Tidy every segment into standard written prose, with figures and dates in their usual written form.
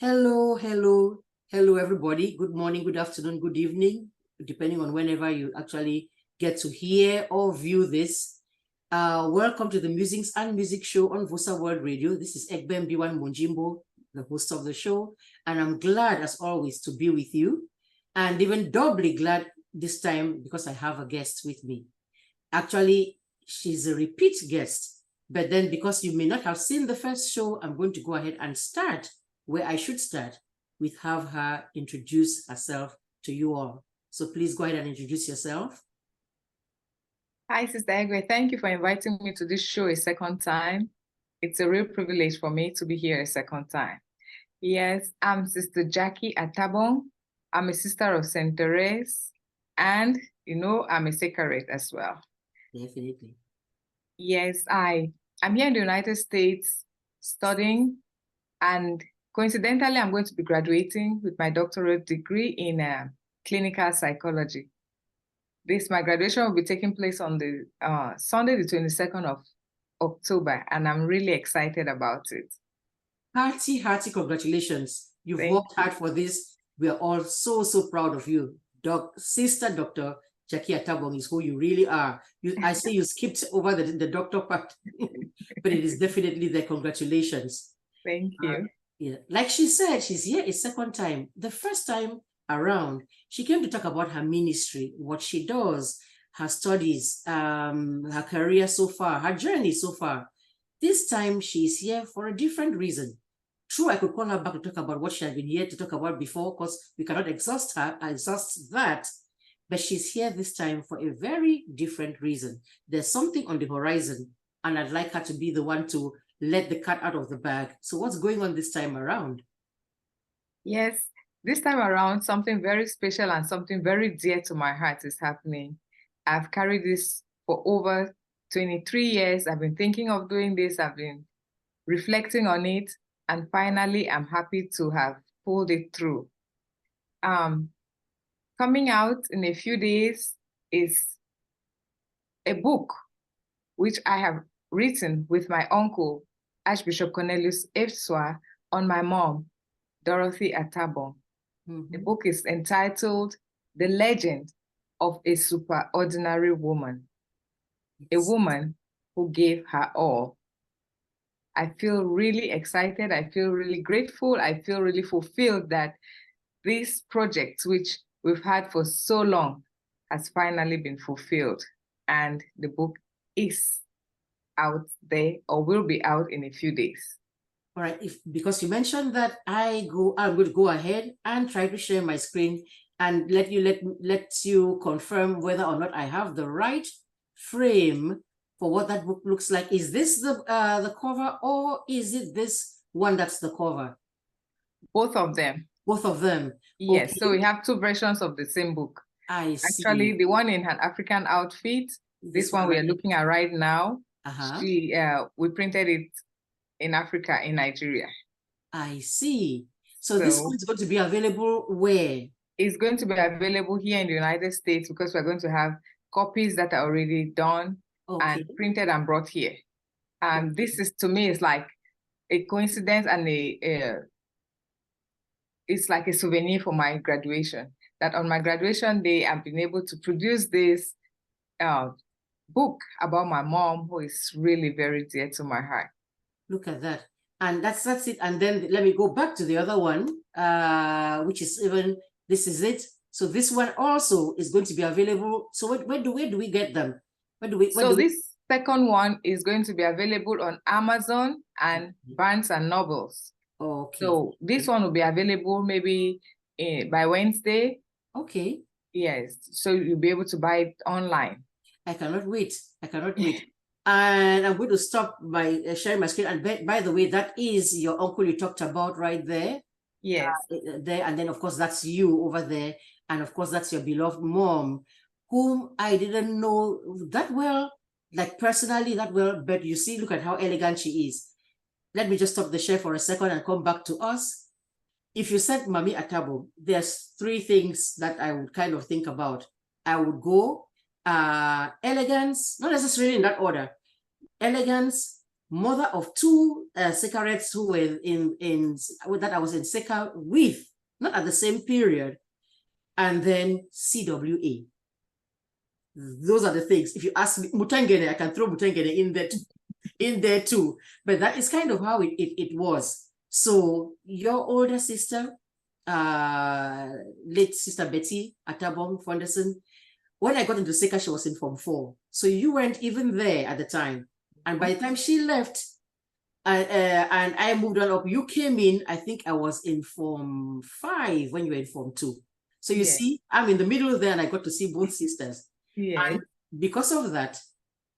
Hello, hello, hello, everybody. Good morning, good afternoon, good evening, depending on whenever you actually get to hear or view this. Welcome to the Musings and Music Show on VOSAWORLD RADIO. This is EGBE MBIWAN MONJIMBO, the host of the show, and I'm glad, as always, to be with you, and even doubly glad this time because I have a guest with me. Actually, she's a repeat guest, but then because you may not have seen the first show, I'm going to go ahead and start where I should start with have her introduce herself to you all. So please go ahead and introduce yourself. Hi, Sister EGBE. Thank you for inviting me to this show a second time. It's a real privilege for me to be here a second time. Yes, I'm Sister Jackie Atabong. I'm a sister of St. Therese, and I'm a Sacred as well. Definitely. Yes, I'm here in the United States studying, and coincidentally, I'm going to be graduating with my doctorate degree in clinical psychology. My graduation will be taking place on the Sunday, the 22nd of October, and I'm really excited about it. Hearty congratulations. You've worked hard for this. We are all so proud of you. Sister Dr. Jackie Atabong is who you really are. I see you skipped over the doctor part, but it is definitely there. Congratulations. Thank you. Yeah, like she said, she's here a second time. The first time around, she came to talk about her ministry, what she does, her studies, her career so far, her journey so far. This time, she's here for a different reason. True, I could call her back to talk about what she had been here to talk about before, because we cannot exhaust that. But she's here this time for a very different reason. There's something on the horizon, and I'd like her to be the one to let the cat out of the bag. So what's going on this time around? Yes, this time around, something very special and something very dear to my heart is happening. I've carried this for over 23 years. I've been thinking of doing this. I've been reflecting on it. And finally, I'm happy to have pulled it through. Coming out in a few days is a book which I have written with my uncle, Archbishop ESUA, on my mom, Dorothy Atabong. The book is entitled The Legend of a Superordinary Woman, a woman who gave her all. I feel really excited. I feel really grateful. I feel really fulfilled that this project, which we've had for so long, has finally been fulfilled. And the book is out there, or will be out in a few days. All right, because you mentioned that, I'm going to go ahead and try to share my screen and let you confirm whether or not I have the right frame for what that book looks like. Is this the cover, or is it this one that's the cover? Both of them. Both of them. Yes. Okay. So we have two versions of the same book. I see. Actually, the one in an African outfit, this one we are looking at right now, we printed it in Africa, in Nigeria. I see. So this one's going to be available where? It's going to be available here in the United States, because we're going to have copies that are already done and printed and brought here. And this is, to me, it's like a coincidence, and it's like a souvenir for my graduation. That on my graduation day, I've been able to produce this book about my mom, who is really very dear to my heart. Look at that. And that's it. And then let me go back to the other one, which is this is it. So this one also is going to be available. So where do we get them? This second one is going to be available on Amazon and Barnes and Nobles. Okay. So this one will be available maybe by Wednesday. Okay. Yes. So you'll be able to buy it online. I cannot wait. And I'm going to stop by sharing my screen. And by the way, that is your uncle you talked about right there. Yes. There, and then of course that's you over there, and of course that's your beloved mom, whom I didn't know that well, like personally that well. But you see, look at how elegant she is. Let me just stop the share for a second and come back to us. If you said Mami Atabo, there's three things that I would kind of think about. I would go elegance, not necessarily in that order. Elegance, mother of two Secarates who were that I was in Seca with, not at the same period, and then CWA. Those are the things. If you ask me, Mutangene, I can throw Mutangene in there too. But that is kind of how it was. So your older sister, late Sister Betty Atabong Fonderson, when I got into Seca, she was in Form 4. So you weren't even there at the time. And by the time she left, and I moved on up, you came in, I think I was in Form 5 when you were in Form 2. So you see, I'm in the middle there and I got to see both sisters. And because of that,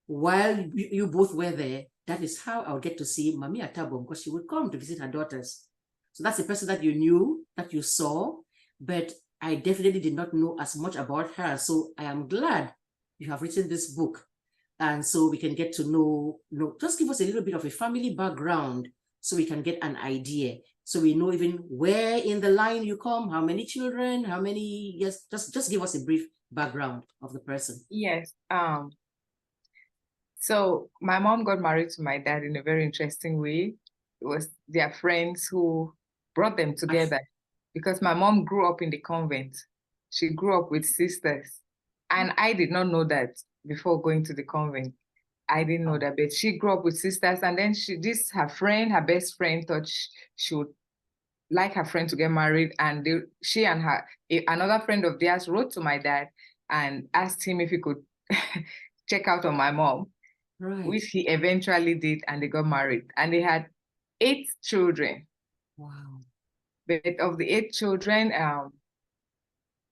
while you both were there, that is how I would get to see Mami Atabong, because she would come to visit her daughters. So that's the person that you knew, that you saw, but I definitely did not know as much about her. So I am glad you have written this book. And so we can get to know, just give us a little bit of a family background so we can get an idea. So we know even where in the line you come, how many children, how many, yes, just give us a brief background of the person. Yes. So my mom got married to my dad in a very interesting way. It was their friends who brought them together because my mom grew up in the convent. She grew up with sisters. And I did not know that before going to the convent. I didn't know that, but she grew up with sisters. And then her best friend, thought she would like her friend to get married. And she and another friend of theirs wrote to my dad and asked him if he could check out on my mom, which he eventually did, and they got married. And they had 8 children. Wow. But of the 8 children,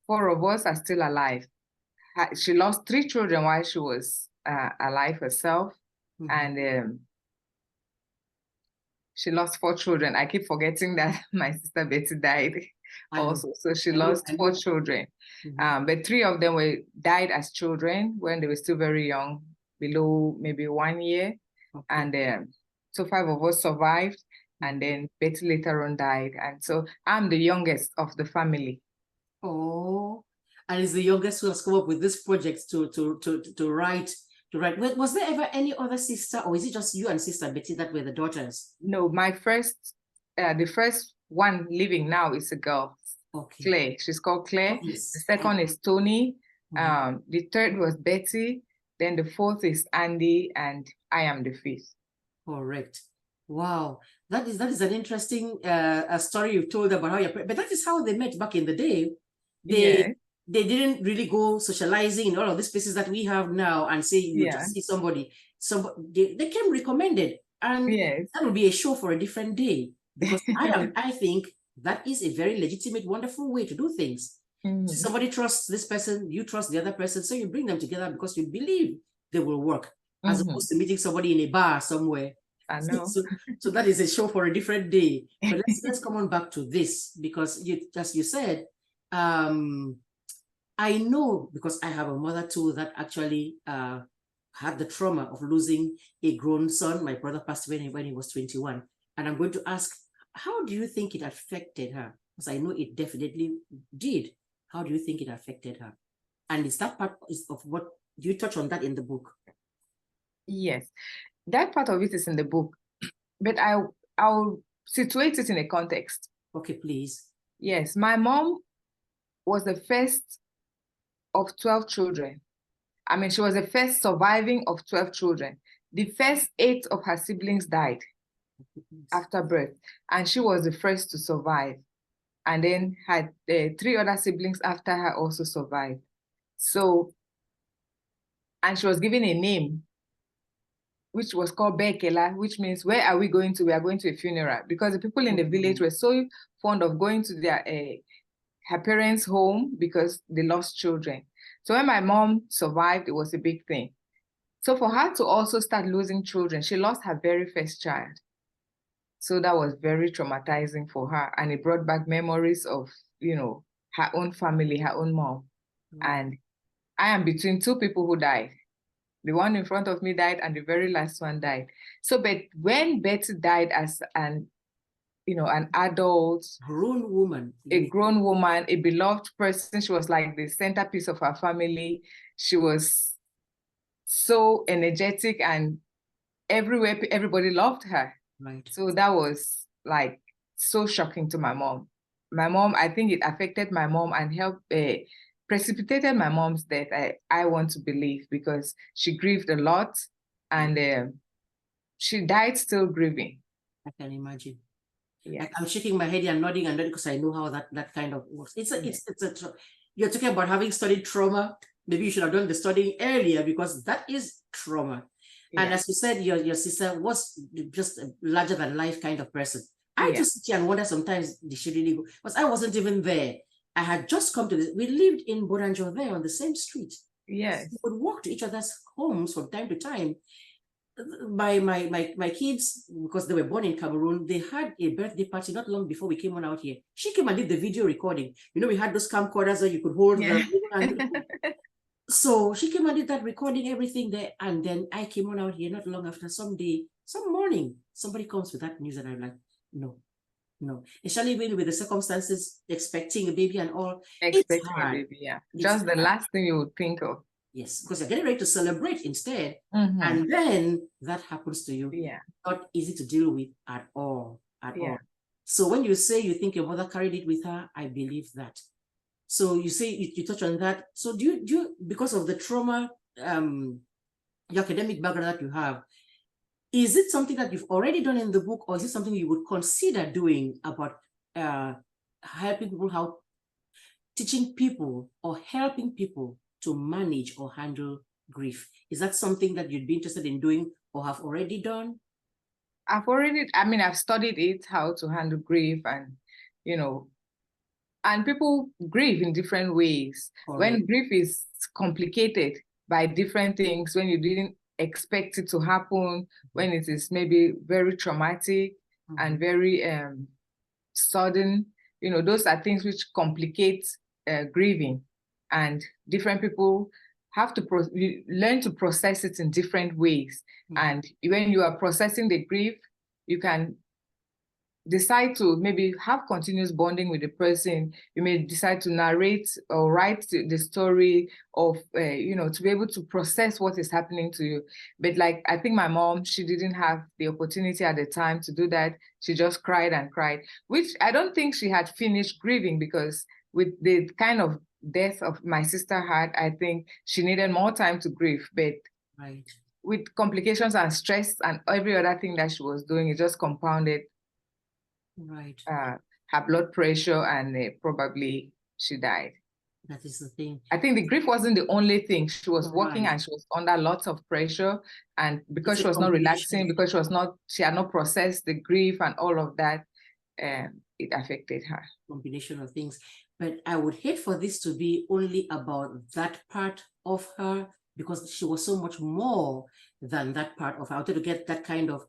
4 of us are still alive. She lost 3 children while she was alive herself. And she lost 4 children. I keep forgetting that my sister Betty died also. So she lost 4 children. But 3 of them died as children when they were still very young, below maybe 1 year. And so 5 of us survived. And then Betty later on died. And so I'm the youngest of the family. Oh, and is the youngest who has come up with this project to write. Was there ever any other sister, or is it just you and Sister Betty that were the daughters? No, the first one living now is a girl, Claire. She's called Claire. The second is Tony. The third was Betty. Then the fourth is Andy, and I am the 5th. Correct. Wow, that is an interesting story you've told about how but that is how they met back in the day. They didn't really go socializing in all of these places that we have now and say you just see somebody. They came recommended, and that would be a show for a different day, because I think that is a very legitimate, wonderful way to do things. Somebody trusts this person, you trust the other person, so you bring them together because you believe they will work, as opposed to meeting somebody in a bar somewhere. I know. So that is a show for a different day. But let's come on back to this, because as you said, I know, because I have a mother too that actually had the trauma of losing a grown son. My brother passed away when he was 21. And I'm going to ask, how do you think it affected her? Because I know it definitely did. How do you think it affected her? And is that part of what, do you touch on that in the book? Yes, that part of it is in the book, but I'll situate it in a context. Okay, please. Yes, my mom was the first of 12 children. I mean, she was the first surviving of 12 children. The first 8 of her siblings died after birth, and she was the first to survive. And then had 3 other siblings after her also survived. So, and she was given a name, which was called Bekela, which means, where are we going to? We are going to a funeral, because the people in the village were so fond of going to her parents' home because they lost children. So when my mom survived, it was a big thing. So for her to also start losing children, she lost her very first child. So that was very traumatizing for her. And it brought back memories of, her own family, her own mom. And I am between 2 people who died. The one in front of me died, and the very last one died. So, but when Betty died as an adult, grown woman, a beloved person, she was like the centerpiece of her family. She was so energetic and everywhere, everybody loved her. Right. So that was like so shocking to my mom. My mom, I think it affected my mom and helped precipitated my mom's death. I want to believe, because she grieved a lot, and she died still grieving. I can imagine. Yeah, I'm shaking my head and nodding because I know how that kind of works. You're talking about having studied trauma. Maybe you should have done the studying earlier, because that is trauma. And yeah. as you said, your sister was just a larger than life kind of person. I just sit here and wonder sometimes, did she really go? Because I wasn't even there. I had just come to this. We lived in Boranjo there on the same street. Yes. We would walk to each other's homes from time to time. My kids, because they were born in Cameroon, they had a birthday party not long before we came on out here. She came and did the video recording. You know, we had those camcorders where you could hold the so she came and did that recording, everything there. And then I came on out here not long after. Some morning, somebody comes with that news, and I'm like, no. Especially when with the circumstances, expecting a baby and all. Expecting a baby, yeah. Just the last thing you would think of. Yes, because you're getting ready to celebrate instead. And then that happens to you. Yeah. Not easy to deal with at all. All. So when you say you think your mother carried it with her, I believe that. So you say you touch on that. So do you because of the trauma, your academic background that you have, is it something that you've already done in the book, or is it something you would consider doing about helping people, teaching people or helping people to manage or handle grief? Is that something that you'd be interested in doing or have already done? I've studied it, how to handle grief, and, and people grieve in different ways. When grief is complicated by different things, when you didn't expect it to happen, when it is maybe very traumatic and very sudden, those are things which complicate grieving, and different people have to learn to process it in different ways. And when you are processing the grief, you can decide to maybe have continuous bonding with the person. You may decide to narrate or write the story of, to be able to process what is happening to you. But like, I think my mom, she didn't have the opportunity at the time to do that. She just cried and cried, which I don't think she had finished grieving, because with the kind of death of my sister had, I think she needed more time to grieve. But with complications and stress and every other thing that she was doing, it just compounded her blood pressure, and probably she died. That is the thing. I think the grief wasn't the only thing. She was working and she was under lots of pressure, and because she was not relaxing, because she had not processed the grief and all of that, it affected her. Combination of things. But I would hate for this to be only about that part of her, because she was so much more than that part of her. I wanted to get that kind of,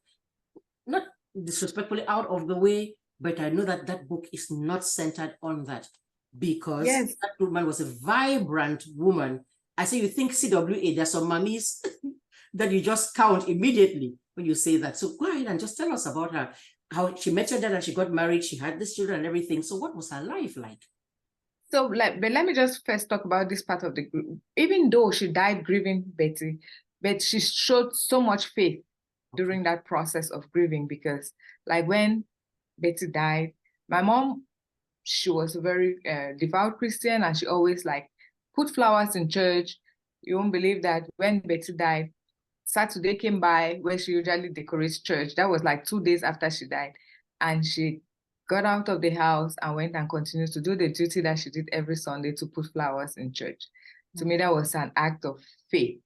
not disrespectfully out of the way, but I know that that book is not centered on that, because that woman was a vibrant woman. I say, you think CWA, there's some mummies that you just count immediately when you say that. So go ahead and just tell us about her, how she met your dad and she got married, she had these children and everything. So what was her life like? So, but let me just first talk about this part of the group. Even though she died grieving Betty, but she showed so much faith during that process of grieving, because like when Betty died, my mom, she was a very devout Christian, and she always like put flowers in church. You won't believe that when Betty died, Saturday came by where she usually decorates church. That was like 2 days after she died. And she got out of the house and went and continued to do the duty that she did every Sunday, to put flowers in church. To me, that was an act of faith.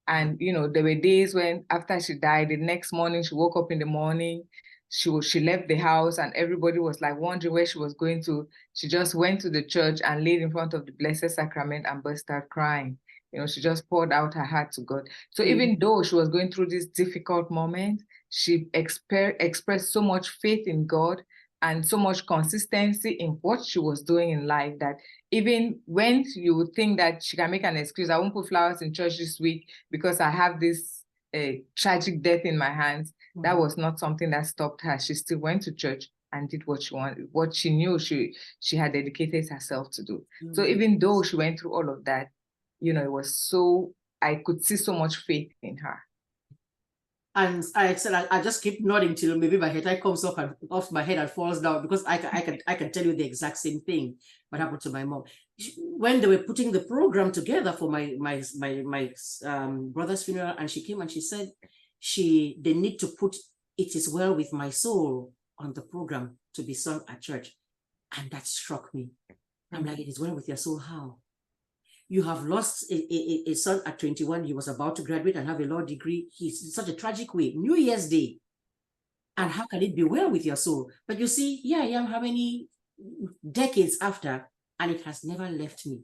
And, there were days when after she died, the next morning, she woke up in the morning, she left the house, and everybody was like wondering where she was going to. She just went to the church and laid in front of the Blessed Sacrament and burst out crying. She just poured out her heart to God. So even though she was going through this difficult moment, she expressed so much faith in God and so much consistency in what she was doing in life, that even when you would think that she can make an excuse, I won't put flowers in church this week because I have this tragic death in my hands, that was not something that stopped her. She still went to church and did what she wanted, what she knew she had dedicated herself to do. So even though she went through all of that, it was so, I could see so much faith in her. And I said, I just keep nodding till maybe my head comes off my head and falls down, because I can tell you the exact same thing what happened to my mom. When they were putting the program together for my brother's funeral, and she came and she said they need to put "It Is Well With My Soul" on the program to be sung at church. And that struck me. I'm like, "It is well with your soul, how? You have lost a son at 21. He was about to graduate and have a law degree. He's in such a tragic way. New Year's Day. And how can it be well with your soul?" But you see, here I am, how many decades after, and it has never left me.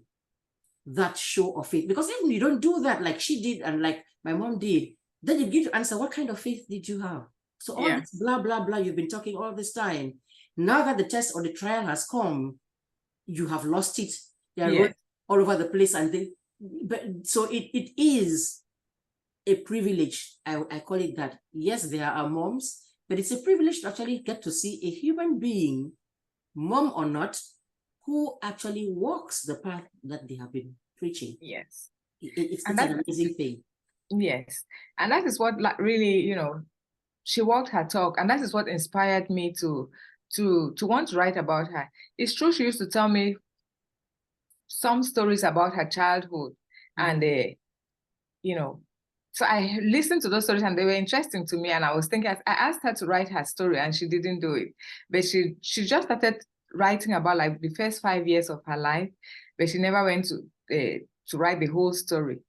That show of faith. Because even you don't do that like she did and like my mom did, then you give to answer, what kind of faith did you have? So all this blah, blah, blah, you've been talking all this time. Now that the test or the trial has come, you have lost it. They are all over the place. And so it is a privilege. I call it that. Yes, there are moms, but it's a privilege to actually get to see a human being, mom or not, who actually walks the path that they have been preaching. Yes. It's an amazing thing. Yes. And that is what really, she walked her talk. And that is what inspired me to want to write about her. It's true, she used to tell me some stories about her childhood. And, so I listened to those stories and they were interesting to me. And I was thinking, I asked her to write her story and she didn't do it. But she just started writing about like the first 5 years of her life, but she never went to write the whole story.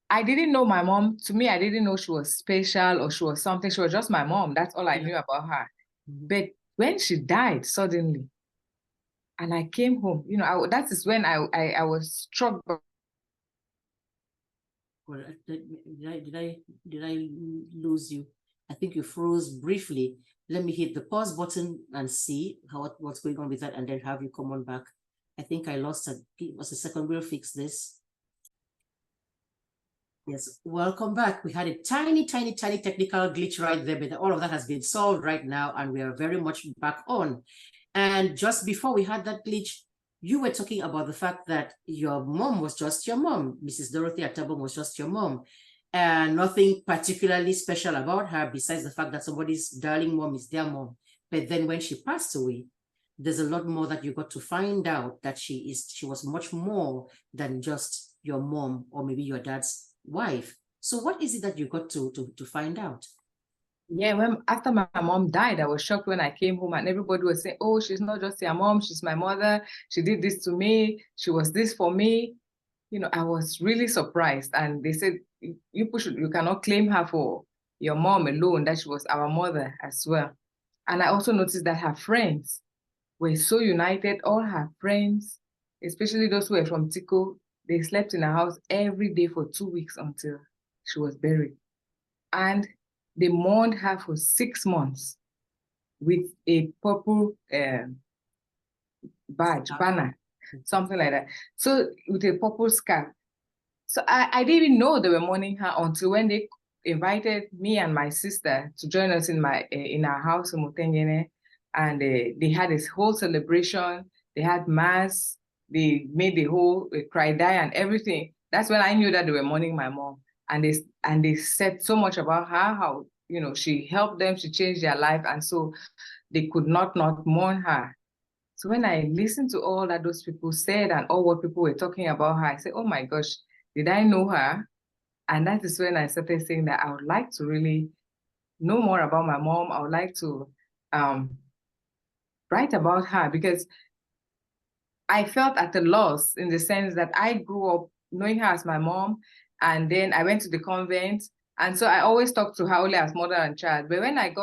I didn't know my mom. To me, I didn't know she was special or she was something. She was just my mom. That's all I knew about her. But when she died suddenly, and I came home, that is when I was struck. Well, did I lose you? I think you froze briefly. Let me hit the pause button and see what's going on with that, and then have you come on back. I think I lost it. Was a second. We'll fix this. Yes, welcome back. We had a tiny technical glitch right there, but all of that has been solved right now, and we are very much back on. And just before we had that glitch, you were talking about the fact that your mom was just your mom. Mrs. Dorothy Atabong was just your mom. And nothing particularly special about her besides the fact that somebody's darling mom is their mom. But then when she passed away, there's a lot more that you got to find out, that she was much more than just your mom or maybe your dad's wife. So what is it that you got to find out? Yeah, after my mom died, I was shocked when I came home and everybody was saying, "Oh, she's not just your mom, she's my mother. She did this to me. She was this for me." I was really surprised. And they said, you cannot claim her for your mom alone, that she was our mother as well. And I also noticed that her friends were so united. All her friends, especially those who were from Tiko, they slept in her house every day for 2 weeks until she was buried. And they mourned her for 6 months with a purple banner, something like that. So with a purple scarf. So I didn't even know they were mourning her until when they invited me and my sister to join us in our house in Mutengene. And they had this whole celebration. They had mass. They made the whole cry die and everything. That's when I knew that they were mourning my mom. And they said so much about her, how she helped them, she changed their life, and so they could not mourn her. So when I listened to all that those people said and all what people were talking about her, I said, "Oh my gosh, did I know her?" And that is when I started saying that I would like to really know more about my mom. I would like to write about her, because I felt at a loss in the sense that I grew up knowing her as my mom, and then I went to the convent. And so I always talked to her only as mother and child. But when I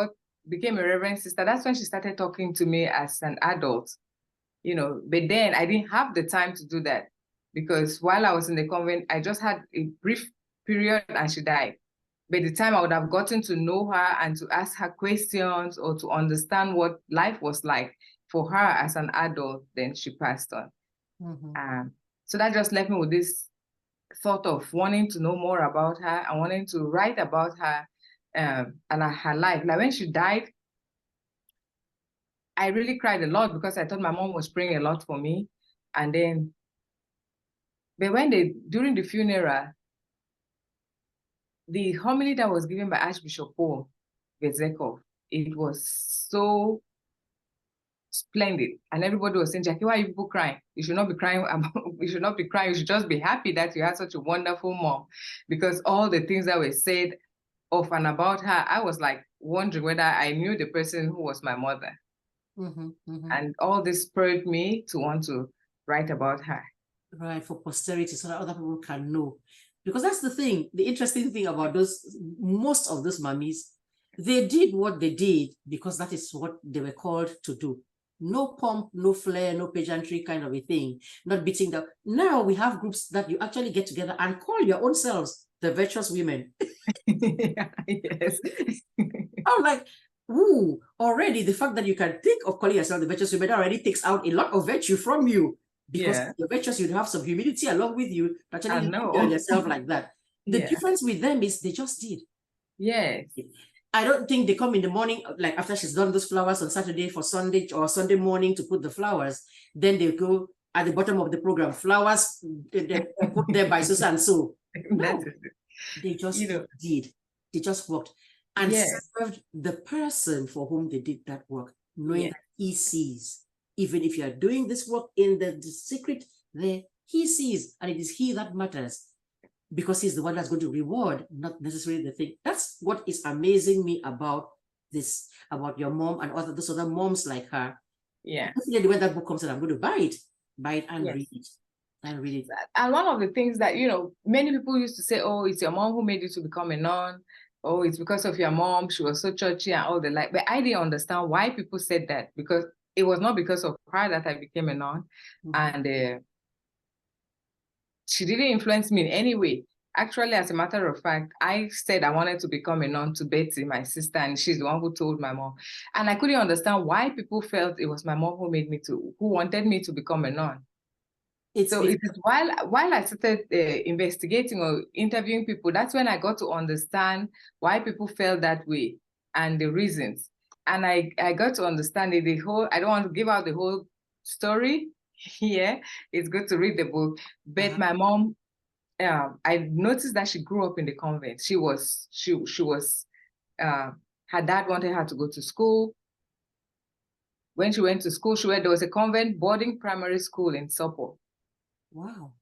became a Reverend Sister, that's when she started talking to me as an adult. But then I didn't have the time to do that, because while I was in the convent, I just had a brief period and she died. By the time I would have gotten to know her and to ask her questions or to understand what life was like for her as an adult, then she passed on. So that just left me with this thought of wanting to know more about her and wanting to write about her and her life. Like when she died, I really cried a lot because I thought my mom was praying a lot for me. And then, but during the funeral, the homily that was given by Archbishop Paul Vezekov, it was so splendid. And everybody was saying, Jackie, why are you people crying? You should not be crying. You should not be crying. You should just be happy that you had such a wonderful mom. Because all the things that were said of and about her, I was like wondering whether I knew the person who was my mother. And all this spurred me to want to write about her. Right, for posterity, so that other people can know. Because that's the thing, the interesting thing about most of those mummies, they did what they did because that is what they were called to do. No pomp, no flair, no pageantry kind of a thing, not beating them. Now we have groups that you actually get together and call your own selves the virtuous women. Yes. I'm like, ooh, already the fact that you can think of calling yourself the virtuous women already takes out a lot of virtue from you. Because the virtuous, you'd have some humility along with you to actually look at yourself like that. The difference with them is they just did. Yes. I don't think they come in the morning, like after she's done those flowers on Saturday for Sunday or Sunday morning to put the flowers, then they go at the bottom of the program, flowers they put there by so and so. No, they just did. They just worked and served the person for whom they did that work, knowing that he sees. Even if you are doing this work in the secret, there he sees, and it is he that matters, because he's the one that's going to reward, not necessarily the thing. That's what is amazing me about this, about your mom and those other moms like her. Yeah. Definitely when that book comes out, I'm going to buy it and read it. And read it. And one of the things that, many people used to say, oh, it's your mom who made you to become a nun. Oh, it's because of your mom. She was so churchy and all the like. But I didn't understand why people said that, because it was not because of her that I became a nun. And she didn't influence me in any way. Actually, as a matter of fact, I said I wanted to become a nun to Betty, my sister, and she's the one who told my mom. And I couldn't understand why people felt it was my mom who wanted me to become a nun. So it is while I started investigating or interviewing people, that's when I got to understand why people felt that way and the reasons. And I got to understand it, I don't want to give out the whole story here. It's good to read the book. But my mom, I noticed that she grew up in the convent. Her dad wanted her to go to school. When she went to school, there was a convent boarding primary school in Sopo. Wow.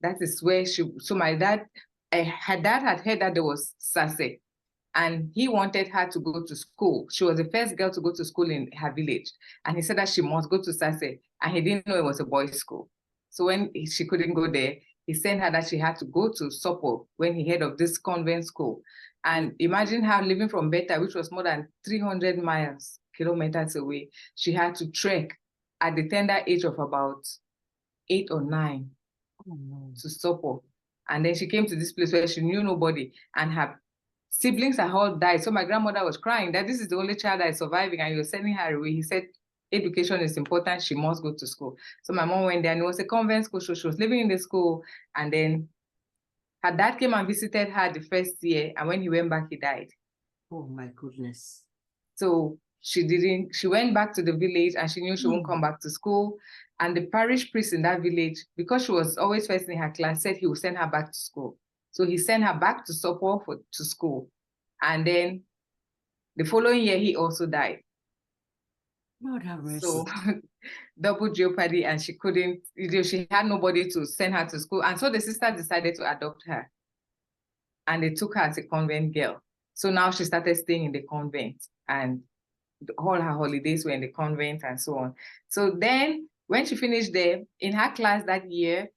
That is where my dad, her dad had heard that there was Sase, and he wanted her to go to school. She was the first girl to go to school in her village. And he said that she must go to Sase, and he didn't know it was a boys' school. So when she couldn't go there, he sent her that she had to go to Sopo when he heard of this convent school. And imagine her living from Beta, which was more than 300 kilometers away. She had to trek at the tender age of about 8 or 9 to Sopo. And then she came to this place where she knew nobody, and her siblings had all died. So my grandmother was crying that this is the only child that is surviving, and you're sending her away. He said, education is important, she must go to school. So my mom went there, and it was a convent school, so she was living in the school. And then her dad came and visited her the first year, and when he went back, he died. Oh my goodness. So she went back to the village, and she knew she won't come back to school. And the parish priest in that village, because she was always first in her class, said he would send her back to school. So he sent her back to Sopo to school. And then the following year, he also died. Lord have mercy. So double jeopardy, and she couldn't, she had nobody to send her to school. And so the sister decided to adopt her. And they took her as a convent girl. So now she started staying in the convent, and all her holidays were in the convent and so on. So then when she finished there, in her class that year,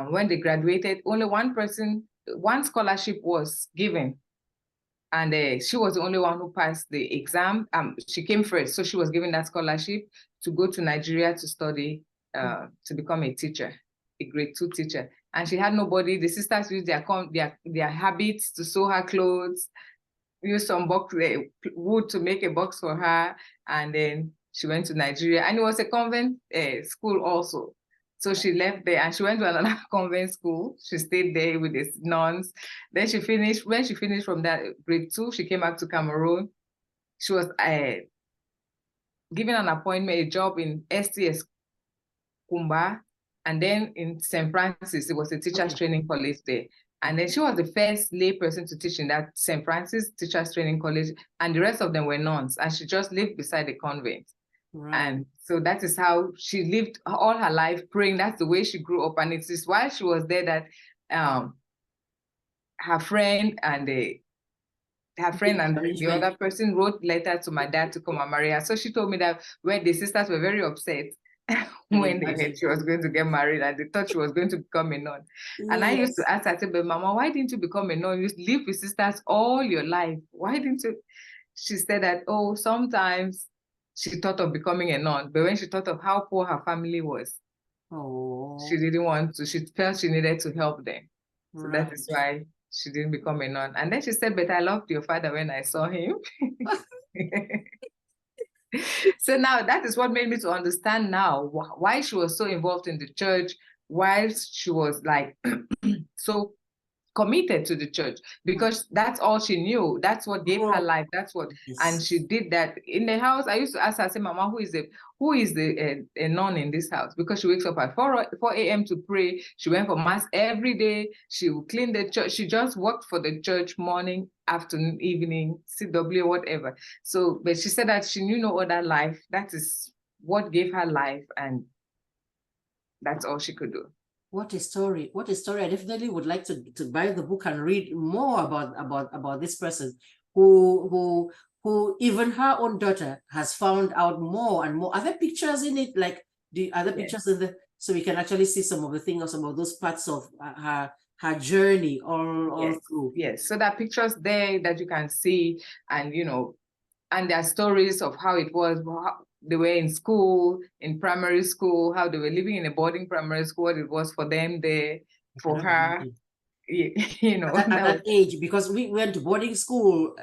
when they graduated, only one scholarship was given. And she was the only one who passed the exam. She came first, so she was given that scholarship to go to Nigeria to study, to become a teacher, a grade 2 teacher. And she had nobody. The sisters used their habits to sew her clothes, use some wood to make a box for her, and then she went to Nigeria. And it was a convent school also. So she left there and she went to another convent school. She stayed there with the nuns. Then when she finished from that grade 2, she came back to Cameroon. She was given an appointment, a job in STS Kumba, and then in St. Francis, it was a teacher's training college there. And then she was the first lay person to teach in that St. Francis Teachers Training College, and the rest of them were nuns, and she just lived beside the convent. Right. And so that is how she lived all her life praying. That's the way she grew up. And it is while she was there that her friend and the other person wrote letter to my dad to come and marry her. So she told me that when the sisters were very upset when they heard she was going to get married, and they thought she was going to become a nun. Yes. And I used to ask her, I said, but Mama, why didn't you become a nun? You live with sisters all your life. Why didn't you? She said that, oh, sometimes she thought of becoming a nun, but when she thought of how poor her family was, she didn't want to. She felt she needed to help them. So that is why she didn't become a nun. And then she said, but I loved your father when I saw him. So now that is what made me to understand now why she was so involved in the church, why she was like so committed to the church, because that's all she knew. That's what gave her life. That's what, and she did that in the house. I used to ask her, say, Mama, who is a nun in this house? Because she wakes up at 4 a.m. to pray. She went for mass every day. She would clean the church. She just worked for the church morning, afternoon, evening, CW, whatever. So, but she said that she knew no other life. That is what gave her life, and that's all she could do. What a story. What a story. I definitely would like to buy the book and read more about this person who even her own daughter has found out more and more. Are there pictures in it? Like the other pictures in the, so we can actually see some of the things or some of those parts of her journey all through. Yes. So there are pictures there that you can see, and and there are stories of how it was, how they were in school, in primary school, how they were living in a boarding primary school, what it was for them there, for her, at that age, because we went to boarding school,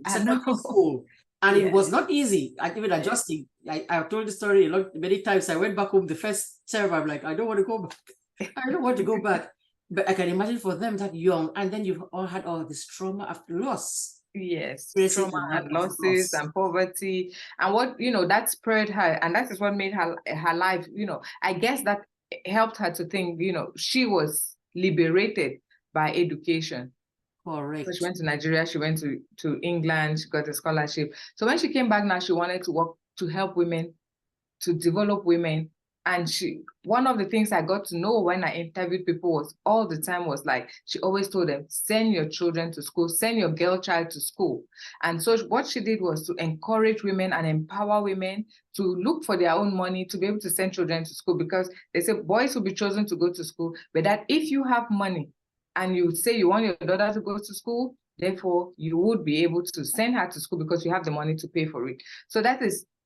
secondary school, and it was not easy. I even adjusting. I've told the story many times. I went back home the first term. I'm like, I don't want to go back. I don't want to go back. But I can imagine for them that young, and then you've all had all this trauma after loss. Yes, trauma and losses and poverty, and what that spurred her, and that is what made her life. I guess that helped her to think. She was liberated by education. Correct. So she went to Nigeria. She went to England. She got a scholarship. So when she came back, now she wanted to work to help women, to develop women. And one of the things I got to know when I interviewed people was like, she always told them, send your children to school, send your girl child to school. And so what she did was to encourage women and empower women to look for their own money to be able to send children to school, because they say boys will be chosen to go to school, but that if you have money and you say you want your daughter to go to school, therefore you would be able to send her to school because you have the money to pay for it. So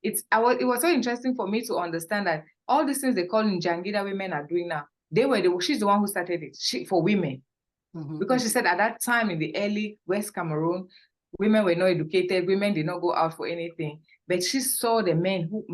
it was so interesting for me to understand that all these things they call Njangi that women are doing now, she's the one who started it for women. Because she said at that time in the early West Cameroon, women were not educated, women did not go out for anything. But she saw the men who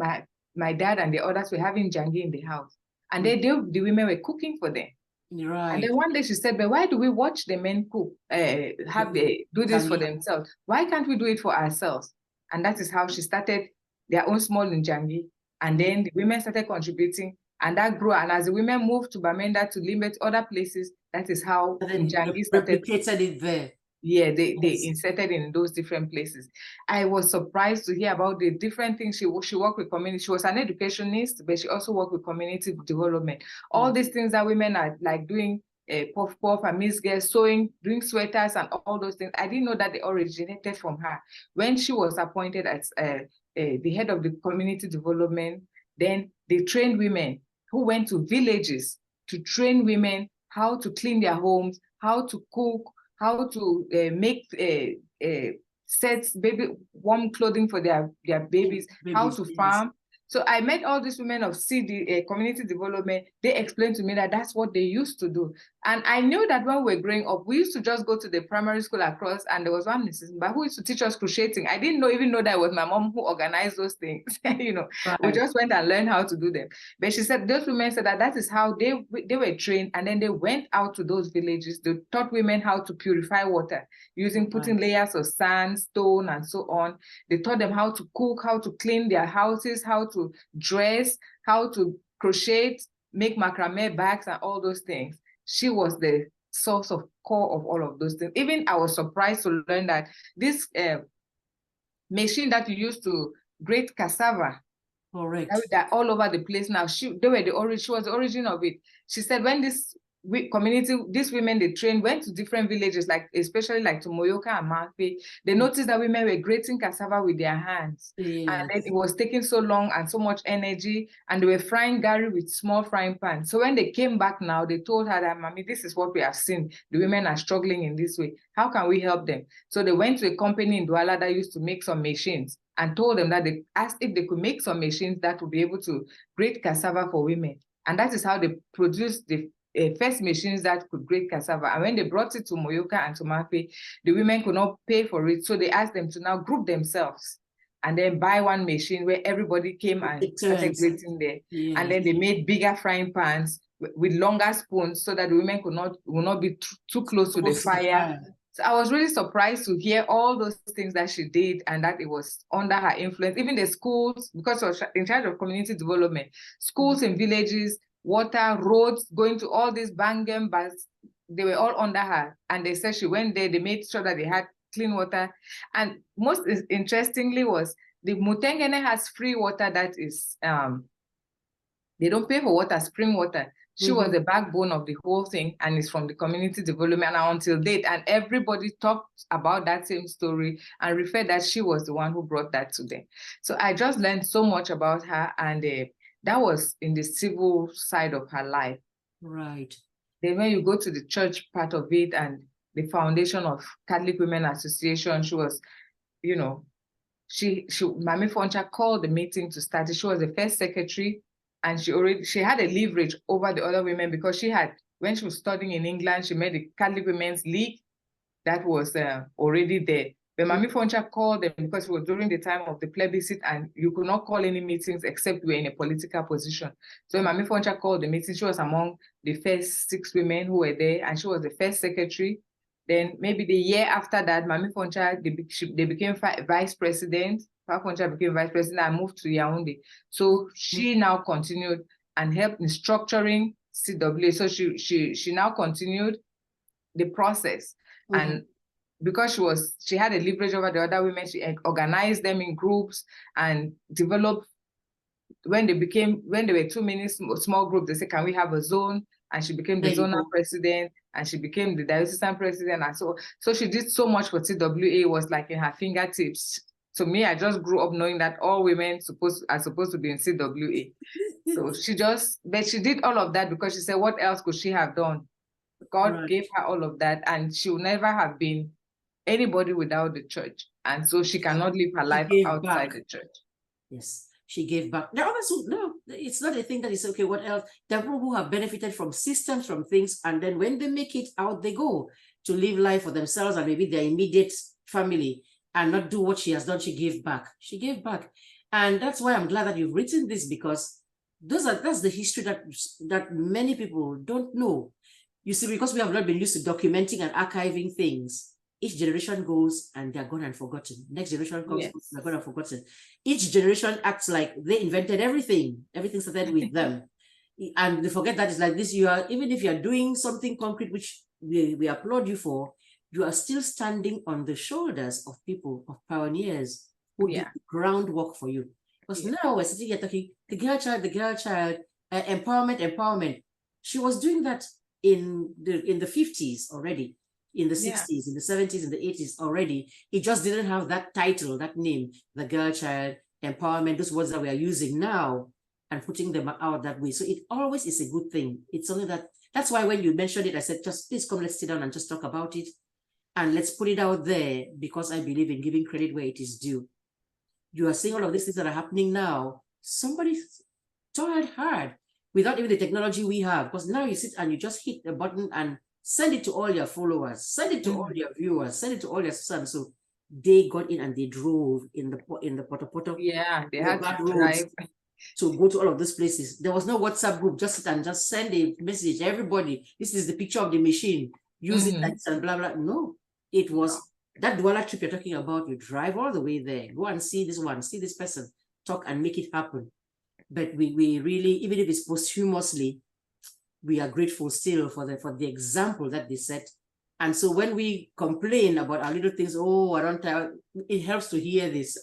my dad and the others were having Njangi in the house. And the women were cooking for them. Right. And then one day she said, but why do we watch the men cook, do this for themselves? Why can't we do it for ourselves? And that is how she started their own small Njangi. And then the women started contributing, and that grew. And as the women moved to Bamenda, to Limit, other places, that is how Njangi started. Replicated it there. Yeah, they inserted in those different places. I was surprised to hear about the different things she worked with community. She was an educationist, but she also worked with community development. All these things that women are like doing, puff and MUSINGS, sewing, doing sweaters and all those things. I didn't know that they originated from her. When she was appointed as the head of the community development, then they trained women who went to villages to train women how to clean their homes, how to cook, how to make sets, warm clothing for their babies, how to farm. So I met all these women of community development. They explained to me that that's what they used to do. And I knew that when we were growing up, we used to just go to the primary school across, and there was one Mrs. Mba who used to teach us crocheting. I didn't even know that it was my mom who organized those things. Right. We just went and learned how to do them. But she said, those women said that is how they were trained, and then they went out to those villages. They taught women how to purify water using putting layers of sand, stone, and so on. They taught them how to cook, how to clean their houses, how to dress, how to crochet, make macrame bags, and all those things. She was the source of core of all of those things. Even I was surprised to learn that this machine that you used to grate cassava, correct, that all over the place now. She was the origin of it. She said when this community, these women they trained, went to different villages, like especially like to Moyoka and Mafe, they noticed that women were grating cassava with their hands. yes. And then it was taking so long and so much energy, and they were frying gari with small frying pans. So when they came back now, they told her that, Mommy, this is what we have seen. The women are struggling in this way. How can we help them? So they went to a company in Douala that used to make some machines and told them that they asked if they could make some machines that would be able to grate cassava for women. And that is how they produced the first machines that could grate cassava. And when they brought it to Moyoka and to Mafe, the women could not pay for it. So they asked them to now group themselves and then buy one machine where everybody came and started grating there. Yes. And then they made bigger frying pans with longer spoons so that the women will not be too close to the fire. So I was really surprised to hear all those things that she did and that it was under her influence. Even the schools, because she was in charge of community development, schools in villages, water, roads, going to all these bangam bars, they were all under her. And they said she went there, they made sure that they had clean water. And most interestingly was the Mutengene has free water that is, they don't pay for water, spring water. She was the backbone of the whole thing and is from the community development until date. And everybody talked about that same story and referred that she was the one who brought that to them. So I just learned so much about her, and that was in the civil side of her life. Right. Then when you go to the church part of it and the foundation of Catholic Women Association, she was, you know, Mami Foncha called the meeting to start it. She was the first secretary. And she had a leverage over the other women because when she was studying in England, she made the Catholic Women's League that was already there. But Mami Foncha called them because it was during the time of the plebiscite and you could not call any meetings except you were in a political position. So Mami Foncha called the meeting. She was among the first 6 women who were there, and she was the first secretary. Then maybe the year after that, Mami Foncha, they became vice president. Foncha became vice president and moved to Yaoundé. So she now continued and helped in structuring CWA. So she now continued the process. And because she had a leverage over the other women, she organized them in groups and developed. When there were too many small groups, they said, can we have a zone? And she became the zonal president, and she became the diocesan president. And so she did so much for CWA. It was like in her fingertips. To me, I just grew up knowing that all women are supposed to be in CWA. So she did all of that because she said, what else could she have done? God gave her all of that, and she would never have been anybody without the church. And so she cannot live her life outside the church. Yes, she gave back. No, it's not a thing that is okay. What else? There are people who have benefited from systems, from things, and then when they make it out, they go to live life for themselves and maybe their immediate family, and not do what she has done. She gave back. She gave back. And that's why I'm glad that you've written this, because that's the history that many people don't know. You see, because we have not been used to documenting and archiving things, each generation goes and they're gone and forgotten. Next generation comes, they're gone and forgotten. Each generation acts like they invented everything. Everything started with them. And they forget that it's like this. Even if you're doing something concrete, which we applaud you for, you are still standing on the shoulders of people, of pioneers who did the groundwork for you. Because now we're sitting here talking, the girl child, empowerment. She was doing that in the 50s already, in the 60s, in the 70s, in the 80s already. It just didn't have that title, that name, the girl child, empowerment, those words that we are using now and putting them out that way. So it always is a good thing. It's something that's why when you mentioned it, I said, just please come, let's sit down and just talk about it. And let's put it out there, because I believe in giving credit where it is due. You are seeing all of these things that are happening now. Somebody toiled hard without even the technology we have. Because now you sit and you just hit a button and send it to all your followers, send it to all your viewers, send it to all your sons. So they got in and they drove in the Poto. Yeah, they had to drive to go to all of those places. There was no WhatsApp group. Just sit and just send a message. Everybody, this is the picture of the machine. Use it like this and blah blah. No. It was that Douala trip you're talking about. You drive all the way there, go and see this one, see this person, talk and make it happen. But we really, even if it's posthumously, we are grateful still for the example that they set. And so when we complain about our little things, oh, I don't have, it helps to hear this.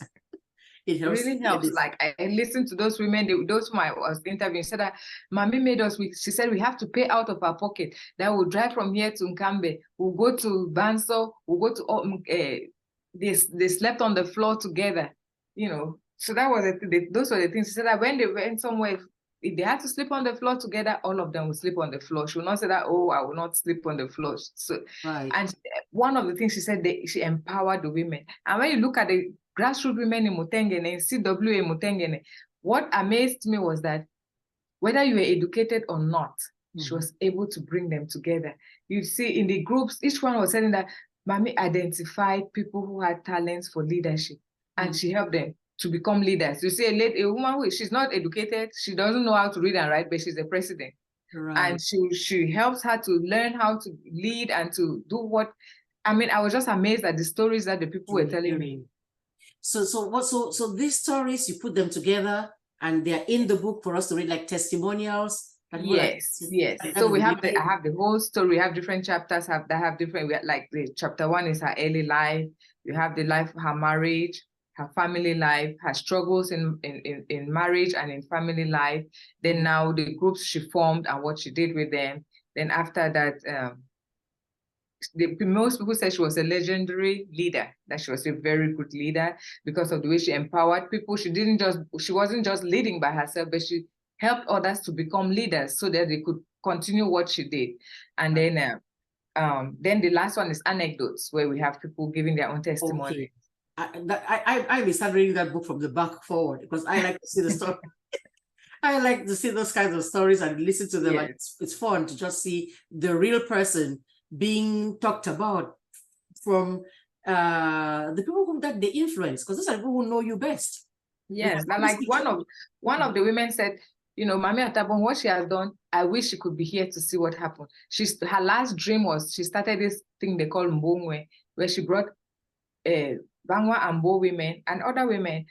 It helps. Really helps. Like I listened to those women, those whom I was interviewing, said that Mommy made us, she said we have to pay out of our pocket. That we'll drive from here to Nkambe, we'll go to Banso, we'll go to, they slept on the floor together, you know. So that was those were the things. She said that when they went somewhere, if they had to sleep on the floor together, all of them would sleep on the floor. She will not say that, oh, I will not sleep on the floor. So, right. And one of the things she said, she empowered the women. And when you look at the grassroots women in Mutengene, CWA Mutengene, what amazed me was that whether you were educated or not, she was able to bring them together. You see in the groups, each one was saying that Mami identified people who had talents for leadership, and she helped them to become leaders. You see a woman who, she's not educated, she doesn't know how to read and write, but she's the president. Right. And she helps her to learn how to lead and to do what, I mean, I was just amazed at the stories that the people were telling me. So these stories, you put them together and they're in the book for us to read, like testimonials. Yes. So we have I have the whole story. We have different chapters that have different, like the chapter 1 is her early life. You have the life of her marriage, her family life, her struggles in marriage and in family life. Then now the groups she formed and what she did with them. Then after that, most people say she was a legendary leader, that she was a very good leader because of the way she empowered people. She wasn't just leading by herself, but she helped others to become leaders so that they could continue what she did. And then the last one is anecdotes, where we have people giving their own testimony. Okay. I will start reading that book from the back forward because I like to see the story. I like to see those kinds of stories and listen to them. Yes. It's fun to just see the real person being talked about from the people who that they influence, because those are people who know you best. Yes, like one of the women said, you know, Mami Atabong, what she has done, I wish she could be here to see what happened. Her last dream was she started this thing they call Mbongwe, where she brought Bangwa and Bo women and other women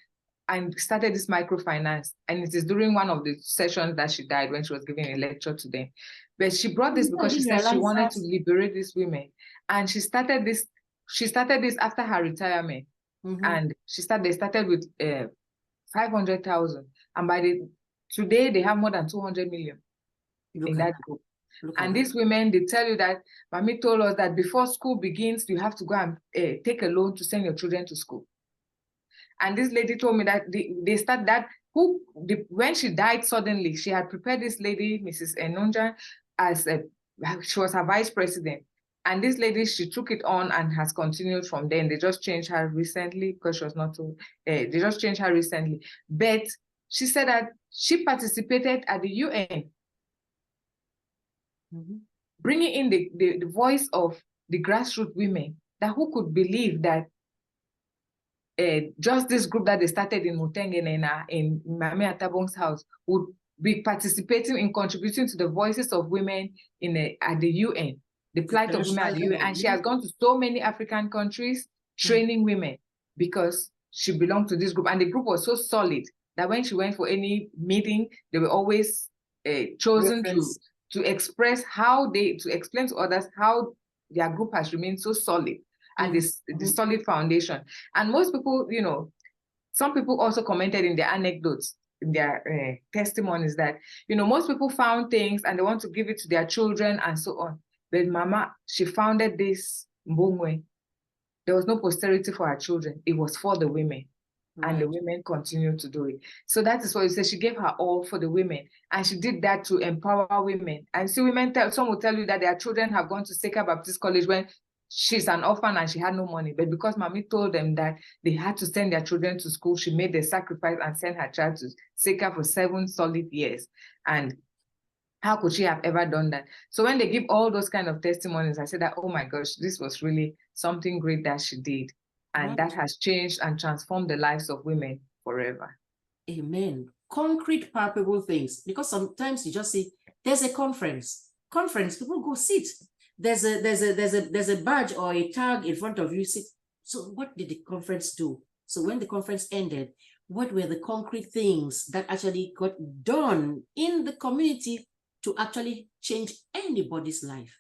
and started this microfinance. And it is during one of the sessions that she died when she was giving a lecture to them. But she brought this because she said she wanted to liberate these women. And she started this after her retirement. And they started with 500,000. And today they have more than 200 million in that group. And these women, they tell you that Mami told us that before school begins, you have to go and take a loan to send your children to school. And this lady told me that they start that, when she died suddenly, she had prepared this lady, Mrs. Enonja, she was her vice president. And this lady, she took it on and has continued from then. They just changed her recently because she was not told. They just changed her recently. But she said that she participated at the UN, bringing in the voice of the grassroots women, that who could believe that just this group that they started in Mutengene in Mami Atabong's house would be participating in contributing to the voices of women at the UN, the plight of women at the UN. And she has gone to so many African countries training women because she belonged to this group. And the group was so solid that when she went for any meeting, they were always chosen to express to explain to others how their group has remained so solid. And the solid foundation. And most people, you know, some people also commented in their anecdotes, in their testimonies that, you know, most people found things and they want to give it to their children and so on. But Mama, she founded this Mbongwe. There was no posterity for her children. It was for the women. Right. And the women continue to do it. So that is what you say. She gave her all for the women. And she did that to empower women. And see, some will tell you that their children have gone to Seka Baptist College when she's an orphan and she had no money. But because Mami told them that they had to send their children to school, she made the sacrifice and sent her child to Seka for 7 solid years. And how could she have ever done that? So when they give all those kind of testimonies, I said that, oh my gosh, this was really something great that she did. And that has changed and transformed the lives of women forever. Amen. Concrete, palpable things. Because sometimes you just see, there's a conference, people go sit. There's a badge or a tag in front of you. Sit. So what did the conference do? So when the conference ended, what were the concrete things that actually got done in the community to actually change anybody's life.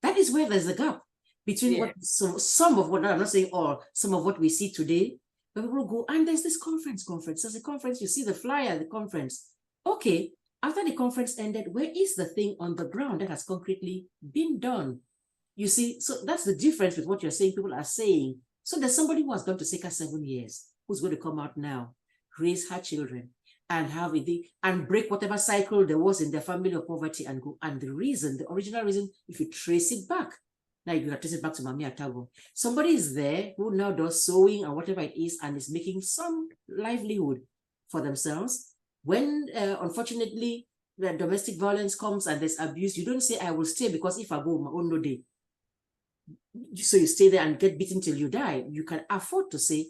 That is where there's a gap between what some of what, I'm not saying all, some of what we see today, where people go, and there's this conference. There's a conference, you see the flyer, the conference. Okay, after the conference ended, where is the thing on the ground that has concretely been done? You see, so that's the difference with what you're saying, people are saying. So there's somebody who has gone to Seka 7 years, who's going to come out now, raise her children, and have it, and break whatever cycle there was in their family of poverty and go. And the reason, the original reason, if you trace it back, now you trace it back to Mami Atabo. Somebody is there who now does sewing and whatever it is, and is making some livelihood for themselves. When, unfortunately, the domestic violence comes and there's abuse, you don't say, I will stay because if I go, my own no day. So you stay there and get beaten till you die. You can afford to say,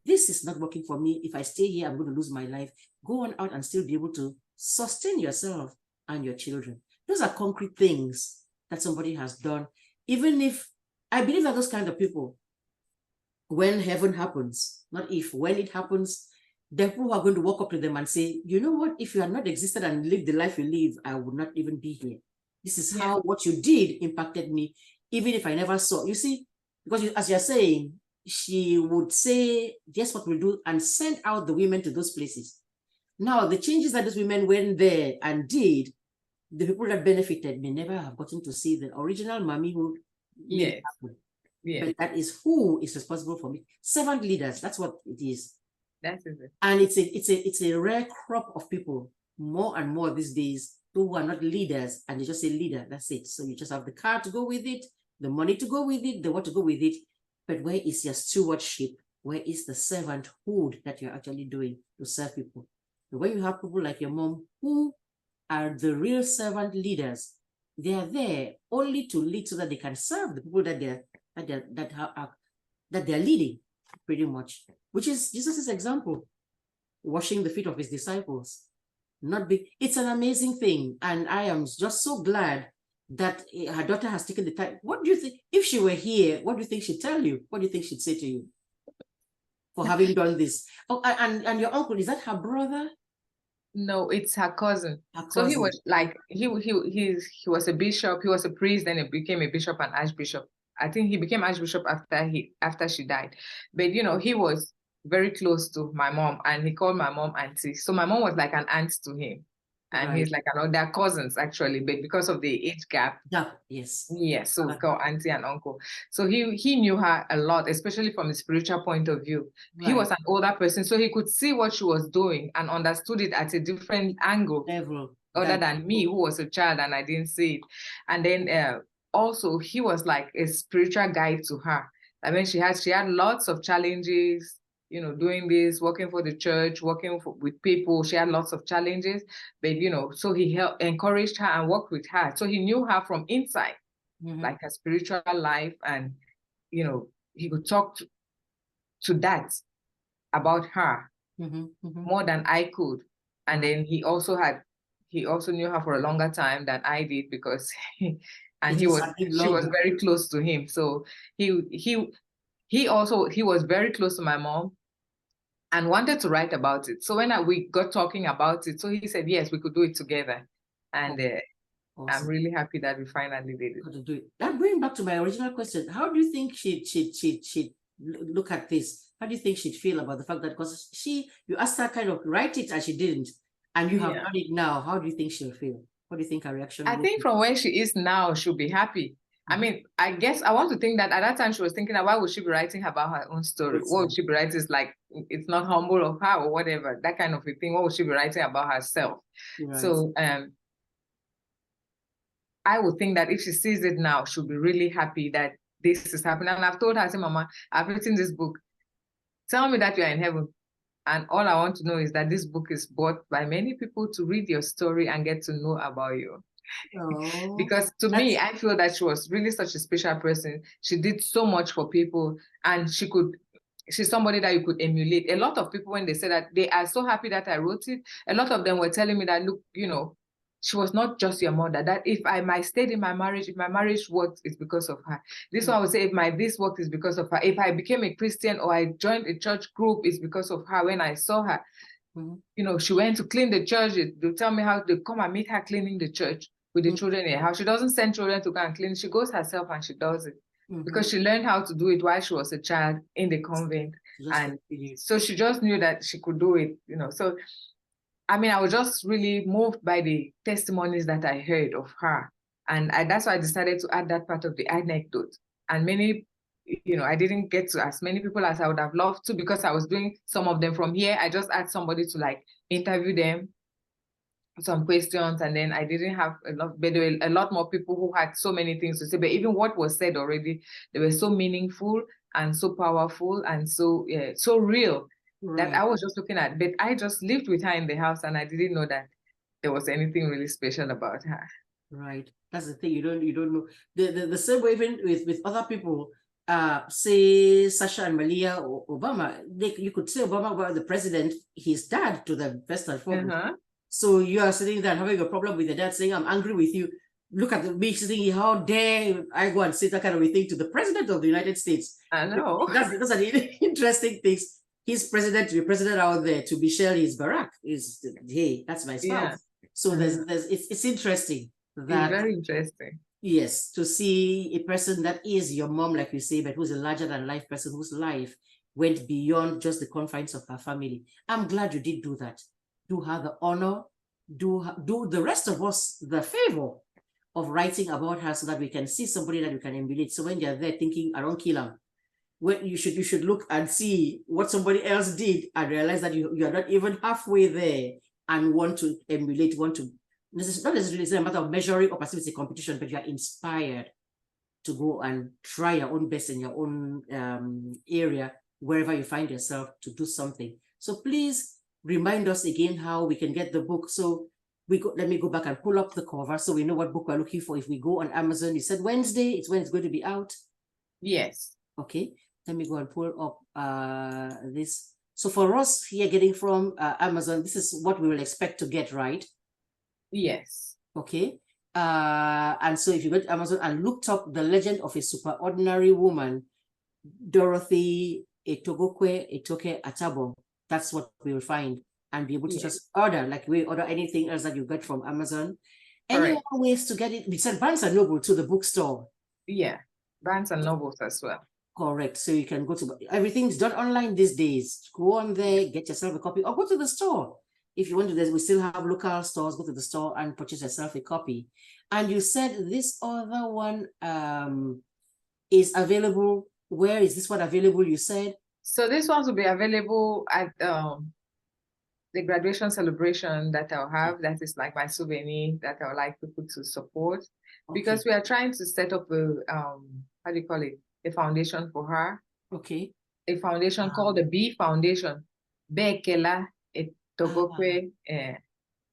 this is not working for me. If I stay here, I'm going to lose my life. Go on out and still be able to sustain yourself and your children. Those are concrete things that somebody has done. Even if, I believe that those kind of people, when heaven happens, not if, when it happens, the people who are going to walk up to them and say, you know what, if you had not existed and lived the life you live, I would not even be here. This is how what you did impacted me, even if I never saw. You see, because as you're saying, she would say, guess what we'll do, and send out the women to those places. Now, the changes that those women went there and did, the people that benefited may never have gotten to see the original mommy who made it happen. But that is who is responsible for me. Servant leaders, that's what it is. That is it. And it's a rare crop of people, more and more these days, who are not leaders, and they just say leader, that's it. So you just have the car to go with it, the money to go with it, the what to go with it. But where is your stewardship? Where is the servanthood that you're actually doing to serve people? The way you have people like your mom who are the real servant leaders, they are there only to lead so that they can serve the people that they're leading, pretty much. Which is Jesus' example, washing the feet of his disciples. It's an amazing thing, and I am just so glad that her daughter has taken the time. What do you think, if she were here, what do you think she'd tell you? What do you think she'd say to you for having done this? Oh, and your uncle, is that her brother? No, it's her cousin. So he was like, he was a bishop, he was a priest, then he became a bishop and archbishop. I think he became archbishop after she died. But you know, he was very close to my mom, and he called my mom auntie. So my mom was like an aunt to him. And he's like, they're cousins actually, but because of the age gap. Yes. Yes, so we call auntie and uncle. So he knew her a lot, especially from a spiritual point of view. He was an older person, so he could see what she was doing and understood it at a different angle, other than me, who was a child and I didn't see it. And then also he was like a spiritual guide to her. I mean, she had lots of challenges, you know, doing this, working for the church, with people. She had lots of challenges, but, you know, so he encouraged her and worked with her. So he knew her from inside, like her spiritual life. And, you know, he could talk to that about her more than I could. And then he also knew her for a longer time than I did, because she was very close to him. So he was very close to my mom and wanted to write about it. So when we got talking about it, so he said, yes, we could do it together. And awesome. I'm really happy that we finally did it. That brings back to my original question. How do you think she'd look at this? How do you think she'd feel about the fact that, because you asked her kind of write it and she didn't, and you have done it now, how do you think she'll feel? What do you think her reaction will be? I think from where she is now, she'll be happy. I mean, I guess I want to think that at that time she was thinking, why would she be writing about her own story? What would she be writing? Is like, it's not humble of her or whatever, that kind of a thing. What would she be writing about herself? So I would think that if she sees it now, she'll be really happy that this is happening. And I've told her, I said, Mama, I've written this book. Tell me that you're in heaven. And all I want to know is that this book is bought by many people to read your story and get to know about you. Because to me, I feel that she was really such a special person. She did so much for people, and she's somebody that you could emulate. A lot of people, when they say that, they are so happy that I wrote it. A lot of them were telling me that, look, you know, she was not just your mother, that if I might stayed in my marriage, if my marriage worked, it's because of her. This one I would say, if this worked, is because of her. If I became a Christian or I joined a church group, it's because of her. When I saw her, you know, she went to clean the church. They tell me how they come and meet her cleaning the church. with the children in her house. She doesn't send children to go and clean. She goes herself and she does it because she learned how to do it while she was a child in the convent. And so she just knew that she could do it, you know. So, I mean, I was just really moved by the testimonies that I heard of her. And that's why I decided to add that part of the anecdote. And many, you know, I didn't get to as many people as I would have loved to because I was doing some of them from here. I just asked somebody to like interview them, some questions, and then I didn't have a lot, but there were a lot more people who had so many things to say. But even what was said already, they were so meaningful and so powerful and so so real that I was just looking at. But I just lived with her in the house, and I didn't know that there was anything really special about her. Right, that's the thing. You don't know the same way even with other people. Say Sasha and Malia or Obama. You could say Obama about the president, his dad to the first and foremost. So you are sitting there and having a problem with your dad saying, I'm angry with you. Look at me sitting, how dare I go and say that kind of a thing to the president of the United States? I know. Those are the interesting things. His president to be president out there, to Michelle, his Barack, is, hey, that's my spouse. Yeah. So it's interesting. That, it's very interesting. Yes, to see a person that is your mom, like you say, but who's a larger than life person whose life went beyond just the confines of her family. I'm glad you did do that. Do her the honor, do the rest of us the favor of writing about her so that we can see somebody that we can emulate. So when you're there thinking, I don't kill them, when you should look and see what somebody else did and realize that you are not even halfway there and want to emulate, not necessarily it's a matter of measuring or perceiving it's a competition, but you are inspired to go and try your own best in your own area, wherever you find yourself, to do something. So please, remind us again how we can get the book. So let me go back and pull up the cover so we know what book we're looking for. If we go on Amazon, you said Wednesday, it's when it's going to be out? Yes. Okay, let me go and pull up this. So for us here getting from Amazon, this is what we will expect to get, right? Yes. Okay. And so if you go to Amazon and looked up The Legend of a Superordinary Woman, Dorothy Etoke Atabong, that's what we will find and be able to just order, like we order anything else that you get from Amazon. Any other ways to get it? We said Barnes and Noble to the bookstore. Yeah, Barnes and Nobles as well. Correct. So you can go to, everything's done online these days. Go on there, get yourself a copy, or go to the store. If you want to, we still have local stores. Go to the store and purchase yourself a copy. And you said this other one is available. Where is this one available, you said? So this one will be available at the graduation celebration that I'll have. That is like my souvenir that I would like people to support. Because we are trying to set up a, how do you call it? A foundation for her. Okay. A foundation called the B Foundation. Bekela Etogokwe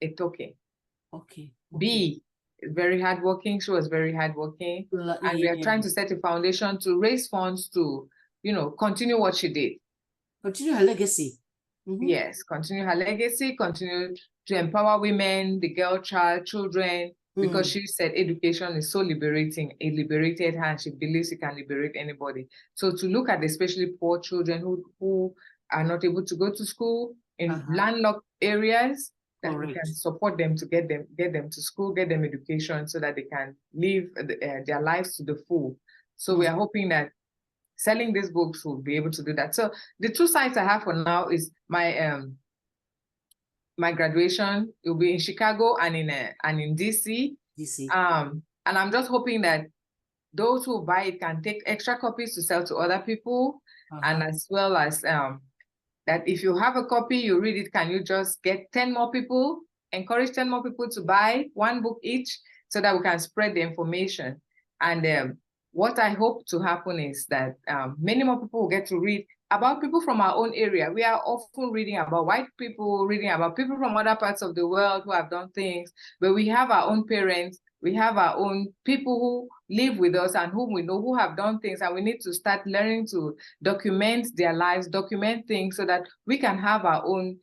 Etoke. Okay. B is very hardworking. She was very hardworking. And we are trying to set a foundation to raise funds to, you know, continue what she did. Continue her legacy. Yes, continue her legacy, continue to empower women, the girl child, children, because she said education is so liberating. It liberated her, and she believes it can liberate anybody. So to look at especially poor children who are not able to go to school in landlocked areas, that we can support them to get them to school, get them education so that they can live their lives to the full. So we are hoping that selling these books will be able to do that. So the two sites I have for now is my my graduation. It will be in Chicago and in DC. And I'm just hoping that those who buy it can take extra copies to sell to other people, and as well as that if you have a copy, you read it, can you just get 10 more people, encourage 10 more people to buy one book each so that we can spread the information. And what I hope to happen is that many more people will get to read about people from our own area. We are often reading about white people, reading about people from other parts of the world who have done things, but we have our own parents, we have our own people who live with us and whom we know who have done things, and we need to start learning to document their lives, document things so that we can have our own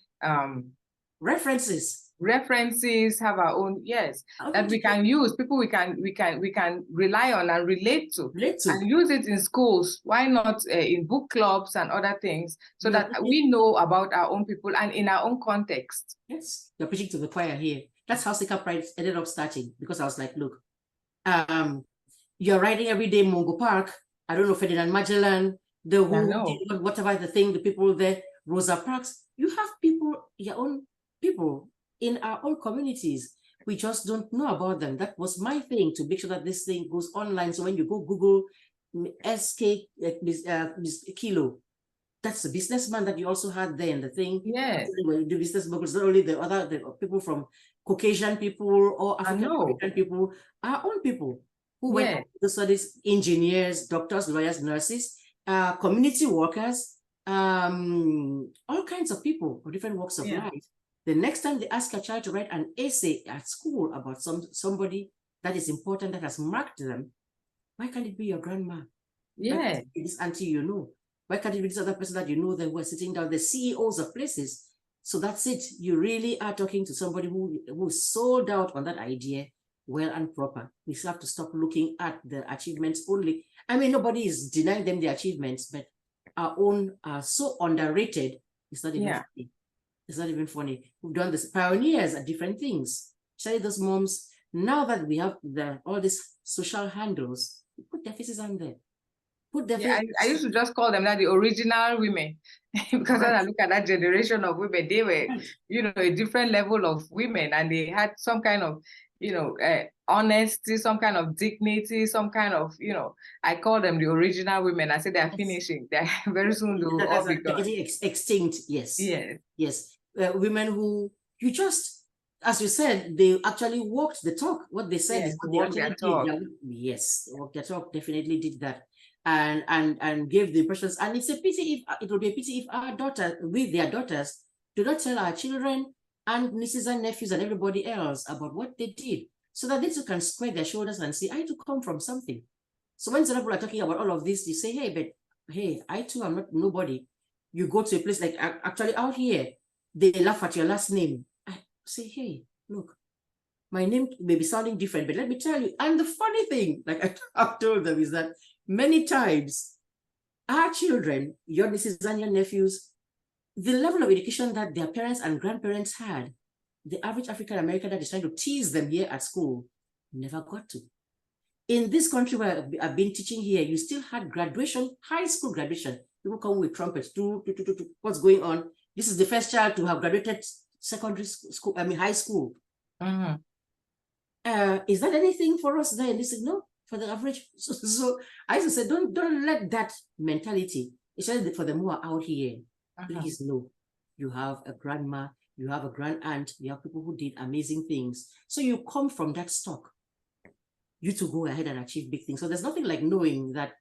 references. references, have our own, yes, that we can use, people we can rely on and relate to, and use it in schools. Why not in book clubs and other things, so that we know about our own people and in our own context. Yes, you're preaching to the choir here. That's how Seeker Pride ended up starting, because I was like, look, you're riding every day Mungo Park. I don't know, Ferdinand Magellan, the who, whatever the thing, the people there, Rosa Parks. You have people, your own people in our own communities. We just don't know about them. That was my thing, to make sure that this thing goes online. So when you go Google SK Kilo, that's the businessman that you also had there, and the thing. Yeah. When you do business, because not only the people from Caucasian people or African American people, our own people who went to studies, engineers, doctors, lawyers, nurses, community workers, all kinds of people of different walks of life. The next time they ask a child to write an essay at school about somebody that is important, that has marked them, why can't it be your grandma? Yeah. This auntie you know. Why can't it be this other person that you know that were sitting down, the CEOs of places? So that's it. You really are talking to somebody who sold out on that idea well and proper. We have to stop looking at the achievements only. I mean, nobody is denying them the achievements, but our own are so underrated. It's not even funny. It's not even funny. We've done this. Pioneers at different things. Especially those moms. Now that we have all these social handles, we put their faces on there. I used to just call them that the original women, because when I look at that generation of women, they were, you know, a different level of women, and they had some kind of, you know, honesty, some kind of dignity, some kind of, you know, I call them the original women. I say they're finishing. They're very soon they will all be gone. Getting extinct, yes. Yes. Yes. Women who, you just, as you said, they actually walked the talk. What they said is what they actually did. Yes, walk their talk, definitely did that. And gave the impressions. And it's a pity if it would be a pity if our daughter, with their daughters, do not tell our children and nieces and nephews and everybody else about what they did, so that they too can square their shoulders and say, I too come from something. So when some people are talking about all of this, you say, hey, but hey, I too am not nobody. You go to a place like, actually out here, they laugh at your last name. I say, hey, look, my name may be sounding different, but let me tell you. And the funny thing, like I've told them, is that many times our children, your nieces and your nephews, the level of education that their parents and grandparents had, the average African American that is trying to tease them here at school never got to. In this country where I've been teaching here, you still had graduation, high school graduation. People come with trumpets, what's going on? This is the first child to have graduated secondary school, high school. Is that anything for us there? And they said, no, for the average. So I used to say, don't let that mentality, especially for them who are out here, please know, you have a grandma, you have a grand aunt, you have people who did amazing things. So you come from that stock. You to go ahead and achieve big things. So there's nothing like knowing that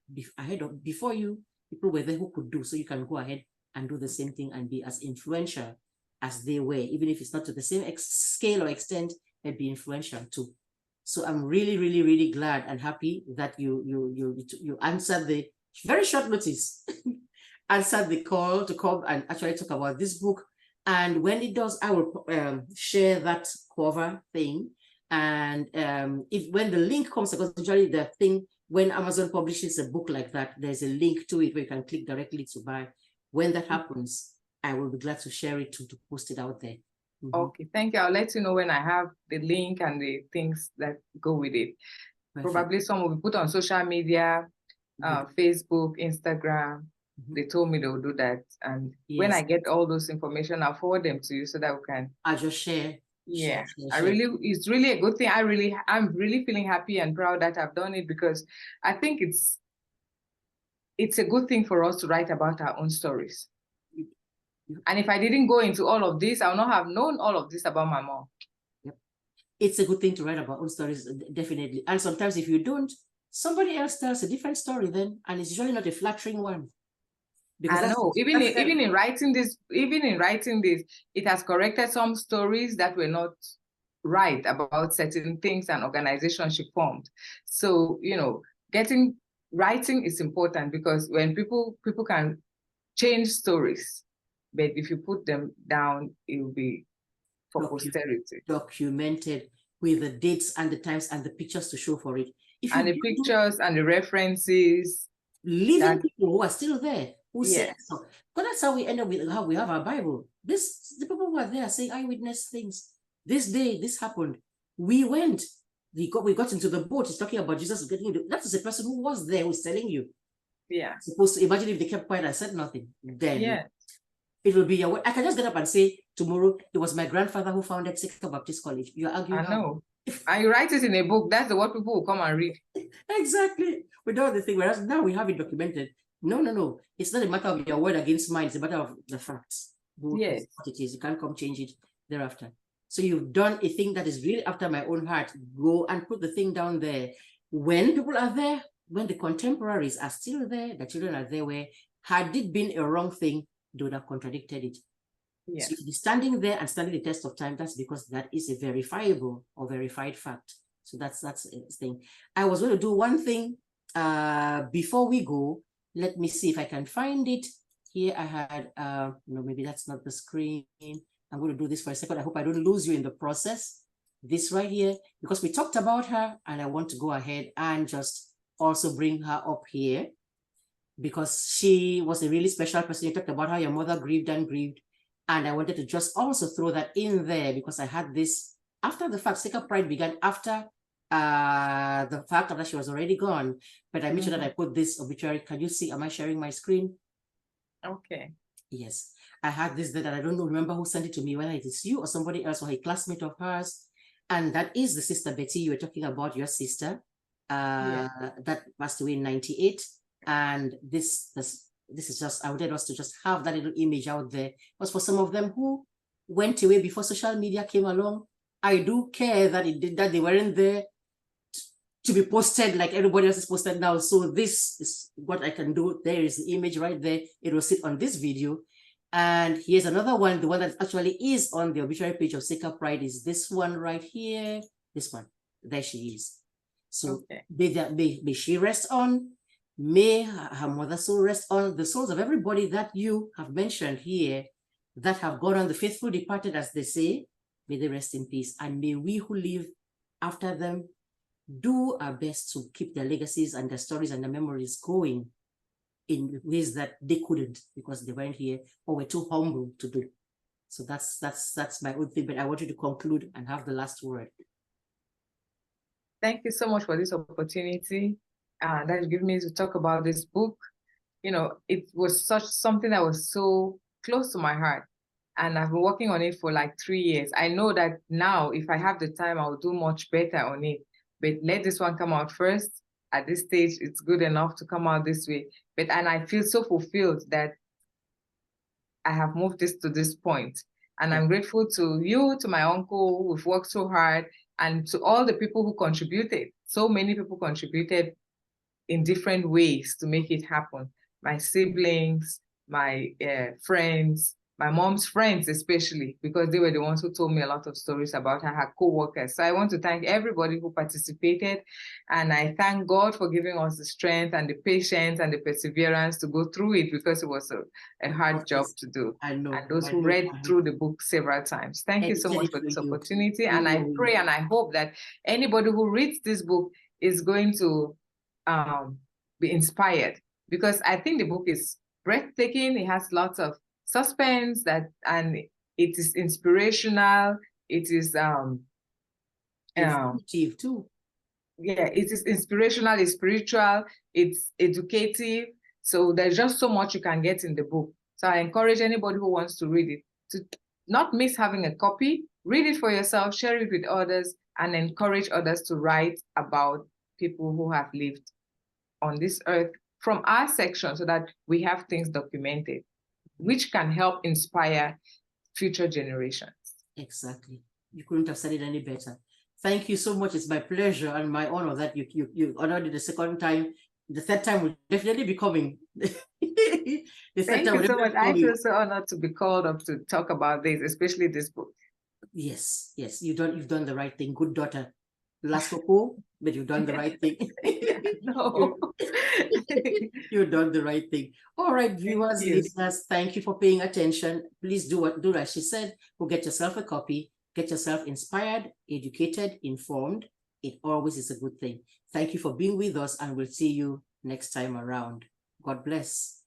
before you, people were there who could do, so you can go ahead and do the same thing and be as influential as they were, even if it's not to the same scale or extent, but be influential too. So I'm really, really, really glad and happy that you answered the very short notice, answered the call to come and actually talk about this book. And when it does, I will share that cover thing. And when the link comes, because usually the thing, when Amazon publishes a book like that, there's a link to it where you can click directly to buy. When that happens, I will be glad to share it to post it out there. Okay, thank you. I'll let you know when I have the link and the things that go with it. Perfect. Probably some will be put on social media, Facebook, Instagram. They told me they will do that. And when I get all those information, I'll forward them to you so that we can. I'll just share. Yeah, share. It's really a good thing. I'm really feeling happy and proud that I've done it, because I think it's a good thing for us to write about our own stories. And if I didn't go into all of this, I would not have known all of this about my mom. Yep. It's a good thing to write about own stories, definitely. And sometimes if you don't, somebody else tells a different story then, and it's usually not a flattering one. Because I know, even in writing this, it has corrected some stories that were not right about certain things and organizations she formed. So, you know, writing is important, because when people can change stories, but if you put them down, it will be for posterity. Documented with the dates and the times and the pictures to show for it. And the pictures and the references. Living people who are still there, who Yes. say so. But that's how we end up with how we have our Bible. The people who are there saying eyewitness things. This day, this happened. We went. We got into the boat. It's talking about Jesus getting into. That is the person who was there who's telling you. Yeah. Supposed to imagine if they kept quiet and said nothing. Then it will be your word. I can just get up and say tomorrow it was my grandfather who founded Second Baptist College. You're arguing. I know. And you write it in a book. That's what people will come and read. Exactly. Without the thing, whereas now we have it documented. No. It's not a matter of your word against mine. It's a matter of the facts. Yes. What it is. You can't come change it thereafter. So you've done a thing that is really after my own heart. Go and put the thing down there. When people are there, when the contemporaries are still there, the children are there, where had it been a wrong thing, they would have contradicted it. Yeah. So to be standing there and standing the test of time, that's because that is a verifiable or verified fact. So that's a thing. I was going to do one thing before we go. Let me see if I can find it. Here I had, no, maybe that's not the screen. I'm going to do this for a second. I hope I don't lose you in the process. This right here, because we talked about her, and I want to go ahead and just also bring her up here because she was a really special person. You talked about how your mother grieved and grieved. And I wanted to just also throw that in there because I had this after the fact. Sacred Pride began after the fact that she was already gone. But I made sure that I put this obituary. Can you see? Am I sharing my screen? Okay. Yes. I had this that I don't know, remember who sent it to me, whether it is you or somebody else or a classmate of hers. And that is the Sister Betty. You were talking about your sister that passed away in 98. And this is just, I wanted us to just have that little image out there. Because for some of them who went away before social media came along, I do care that they weren't there to be posted like everybody else is posted now. So this is what I can do. There is the image right there. It will sit on this video. And here's another one. The one that actually is on the obituary page of Sacred Pride is this one right here. This one. There she is. So may she rest on. May her mother soul rest on the souls of everybody that you have mentioned here that have gone on, the faithful departed, as they say. May they rest in peace. And may we who live after them do our best to keep their legacies and their stories and their memories going in ways that they couldn't because they weren't here or were too humble to do. So that's my own thing, but I want you to conclude and have the last word. Thank you so much for this opportunity that you give me to talk about this book. You know, it was something that was so close to my heart, and I've been working on it for like 3 years. I know that now, if I have the time, I'll do much better on it, but let this one come out first. At this stage, it's good enough to come out this way. And I feel so fulfilled that I have moved this to this point. And I'm grateful to you, to my uncle, who've worked so hard, and to all the people who contributed. So many people contributed in different ways to make it happen. My siblings, my friends, my mom's friends especially, because they were the ones who told me a lot of stories about her co-workers. So I want to thank everybody who participated, and I thank God for giving us the strength and the patience and the perseverance to go through it, because it was a hard job to do. I know. And those who read through the book several times. Thank you so much for this opportunity. And I pray and I hope that anybody who reads this book is going to be inspired, because I think the book is breathtaking. It has lots of suspense and it is inspirational. It is informative too. Yeah, it is inspirational, it's spiritual, it's educative. So there's just so much you can get in the book. So I encourage anybody who wants to read it to not miss having a copy. Read it for yourself, share it with others, and encourage others to write about people who have lived on this earth from our section, so that we have things documented, which can help inspire future generations. Exactly. You couldn't have said it any better. Thank you so much. It's my pleasure and my honor that you honored it the second time. The third time will definitely be coming. Thank you so much. I feel so honored to be called up to talk about this, especially this book. Yes, you've done the right thing. Good daughter. Last couple, but you've done the right thing. No. You've done the right thing. All right, viewers, listeners, thank you for paying attention. Please do as she said. Go get yourself a copy. get yourself inspired, educated, informed. It always is a good thing. Thank you for being with us, and we'll see you next time around. God bless.